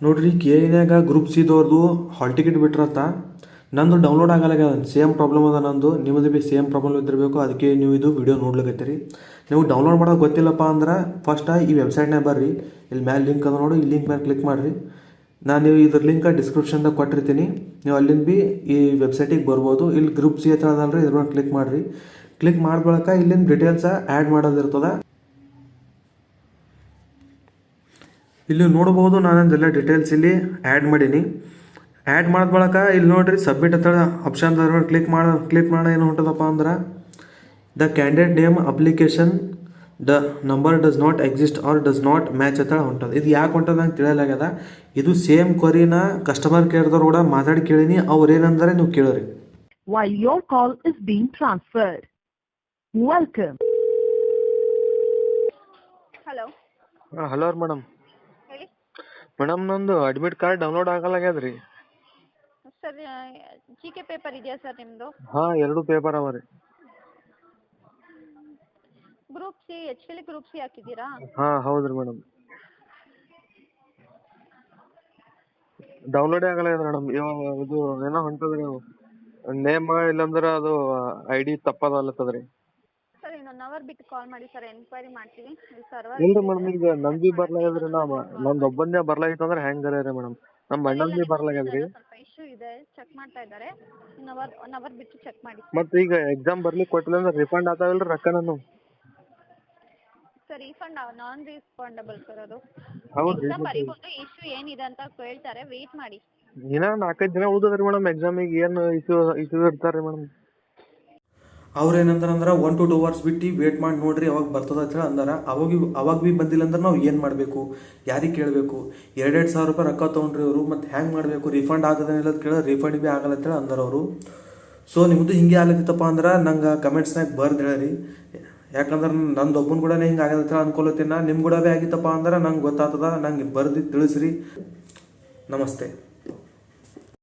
ನೋಡ್ರಿ KEನಾಗ group ಸಿದವ್ರದ್ದು hall ticket ಬಿಟ್ರತ್ತ ನಂದು download ಆಗಲ್ಲ. ಸೇಮ್ ಪ್ರಾಬ್ಲಮ್ ಅದ ನಂದು, ನಿಮ್ಮದು ಭೀ ಸೇಮ್ ಪ್ರಾಬ್ಲಮ್ ಇದ್ದಿರಬೇಕು. ಅದಕ್ಕೆ ನೀವು ಇದು ವಿಡಿಯೋ ನೋಡ್ಲಿಕತ್ತೀರಿ. ನೀವು ಡೌನ್ಲೋಡ್ ಮಾಡೋದು ಗೊತ್ತಿಲ್ಲಪ್ಪ ಅಂದ್ರೆ ಫಸ್ಟ್ ಈ ವೆಬ್ಸೈಟ್ನಾಗ ಬರ್ರಿ. ಇಲ್ಲಿ ಮ್ಯಾಲೆ ಲಿಂಕ್ ಅದ ನೋಡಿ, ಈ ಲಿಂಕ್ ಮೇಲೆ ಕ್ಲಿಕ್ ಮಾಡಿರಿ. ನಾನು ಇದ್ರ ಲಿಂಕ್ ಡಿಸ್ಕ್ರಿಪ್ಷನ್ದಾಗ ಕೊಟ್ಟಿರ್ತೀನಿ. ನೀವು ಅಲ್ಲಿಂದ ಭೀ ಈ ವೆಬ್ಸೈಟಿಗೆ ಬರ್ಬೋದು. ಇಲ್ಲಿ ಗ್ರೂಪ್ ಸಿ ಹತ್ರ ಅದಲ್ರಿ, ಇದ್ರ ಮೇಲೆ ಕ್ಲಿಕ್ ಮಾಡಿರಿ. ಕ್ಲಿಕ್ ಮಾಡ್ಕೊಳಕ ಇಲ್ಲಿಂದ ಡೀಟೇಲ್ಸ ಆ್ಯಡ್ ಮಾಡೋದಿರ್ತದೆ. ಇಲ್ಲಿ ನೋಡ್ಬೋದು ನಾನೊಂದೆಲ್ಲ ಡೀಟೇಲ್ಸ್ ಇಲ್ಲಿ ಆ್ಯಡ್ ಮಾಡೀನಿ. ಆ್ಯಡ್ ಮಾಡಿದ ಬಳಕ ಇಲ್ಲಿ ನೋಡ್ರಿ ಸಬ್ಮಿಟ್ ಅಂತ ಆಪ್ಷನ್ ಕ್ಲಿಕ್ ಮಾಡಿ ಏನು ಹೊಂಟದಪ್ಪ ಅಂದ್ರೆ the candidate name application the number does not exist or does not match ಅಂತ ಹೊಂಟದ. ಇದು ಯಾಕೆ ಹೊಂಟದ ಅಂತ ತಿಳಿಯಲಾಗ್ಯದ. ಇದು ಸೇಮ್ ಕ್ವರಿನ ಕಸ್ಟಮರ್ ಕೇರ್ದವ್ರು ಕೂಡ ಮಾತಾಡಿ ಕೇಳೀನಿ. ಅವ್ರು ಏನಂದ್ರೆ ನೀವು ಕೇಳ್ರಿ. While your call is being transferred. Welcome. Hello hello ರೀ ಮೇಡಮ್. ಹೇಳಿ ಮೇಡಮ್ ನಂದು ಅಡ್ಮಿಟ್ ಕಾರ್ಡ್ ಡೌನ್ಲೋಡ್ ಆಗಲಾಗ್ಯದ್ರಿ. ಸರ್. GK ಪೇಪರ್ ಇದೆಯಾ ಸರ್ ನಿಮ್ಮದು? ಹಾಂ, 2 ಪೇಪರ್ ಅವ ರೀ. Group C HL group C ಹಾಕಿದ್ದೀರಾ? ಹಾಂ ಹೌದ್ರಿ ಮೇಡಮ್. ಡೌನ್ಲೋಡೇ ಆಗಲ್ಲ ಮೇಡಮ್. ಇವಾಗ ಇದು ಏನೋ ಹೊಂಟದ್ರಿ, ನೇಮ್ ಇಲ್ಲಂದ್ರೆ ಅದು ID ತಪ್ಪದಲ್ಲತ್ತದ್ರಿ. ಸರ್ ಇನ್ನೊಂದು ಅವರ್ ಬಿಟ್ಟು ಕಾಲ್ ಮಾಡಿ ಸರ್, ಎನ್ಕ್ವೈರಿ ಮಾಡ್ತೀವಿ. ಸರ್ವರ್ ಇಲ್ರಿ ಮೇಡಮ್, ಈಗ ನಂದು ಭೀ ಬರ್ಲಾಗ್ಯದ್ರಿ. ನಂದು ಒಬ್ಬಂದೇ ಬರ್ಲಾಗಿತ್ತು ಅಂದ್ರೆ ಹೆಂಗಾರ ರೀ ಮೇಡಮ್. ನಮ್ಮ ಅಣ್ಣಂದು ಭೀ ಬರ್ಲಾಗ್ಯದ್ರಿ. ಸ್ವಲ್ಪ ಇಶ್ಯೂ ಇದೆ, ಚೆಕ್ ಮಾಡ್ತಾ ಇದ್ದಾರೆ. ಒನ್ ಅವರ್ ಬಿಟ್ಟು ಚೆಕ್ ಮಾಡಿ. ಮತ್ತೆ ಈಗ ಎಕ್ಸಾಮ್ ಬರ್ಲಿಕ್ಕೆ ಕೊಟ್ಟಿಲ್ಲ ಅಂದ್ರೆ ರಿಫಂಡ್ ಆಗ್ತಾವಲ್ರಿ ರೊಕ್ಕ ನಾನು? ಸರ್ ರೀಫಂಡ್ ನಾನ್ ರೀಫಂಡಬಲ್ ಸರ್ ಅದು. ಹೌದ್ರಿ. ಎಕ್ಸಾಮ್ ಬರೀಬೋದು, ಇಶ್ಯೂ ಏನಿದೆ ಅಂತ ಹೇಳ್ತಾರೆ, ವೇಟ್ ಮಾಡಿ. ಇನ್ನ 4-5 ದಿನ ಉಳಿದದ್ರಿ ಮೇಡಮ್ ಎಕ್ಸಾಮಿಗೆ. ಏನು ಇಶ್ಯೂ ಇರ್ತಾರೆ ಮೇಡಮ್. ಅವ್ರು ಏನಂದ್ರೆ 1 to 2 hours ಬಿಟ್ಟು ವೇಟ್ ಮಾಡಿ ನೋಡ್ರಿ ಅವಾಗ ಬರ್ತದ ಅಂತ ಹೇಳಿ ಅಂದಾರ. ಅವಾಗ ಭೀ ಬಂದಿಲ್ಲ ಅಂದ್ರೆ ನಾವು ಏನು ಮಾಡಬೇಕು, ಯಾರಿಗೆ ಕೇಳಬೇಕು? 2,000 ಸಾವಿರ ರೂಪಾಯಿ ರೊಕ್ಕ ತೊಗೊಂಡ್ರಿ ಅವರು. ಮತ್ತು ಹೆಂಗೆ ಮಾಡಬೇಕು? ರಿಫಂಡ್ ಆಗ್ತದೇನಿಲ್ಲ ಅಂತ ಕೇಳಿದ್ರೆ ರಿಫಂಡ್ ಭೀ ಆಗಲ್ಲ ಅಂತೇಳಿ ಅಂದಾರ ಅವರು. ಸೊ ನಿಮ್ಮದು ಹಿಂಗೆ ಆಗ್ಲತ್ತಿತ್ತಪ್ಪ ಅಂದ್ರೆ ನಂಗೆ ಕಮೆಂಟ್ಸ್ನಾಗ ಬರ್ದು ಹೇಳಿ. ಯಾಕಂದ್ರೆ ನಂದು ಒಬ್ಬನ ಕೂಡ ಹಿಂಗೆ ಆಗತ್ತೆ ಅನ್ಕೊಳತ್ತೀನಿ. ನಿಮ್ಮ ಕೂಡ ಭೀ ಆಗಿತ್ತಪ್ಪ ಅಂದ್ರೆ ನಂಗೆ ಗೊತ್ತಾಗ್ತದ. ನಂಗೆ ಬರ್ದು ತಿಳಿಸ್ರಿ. ನಮಸ್ತೆ.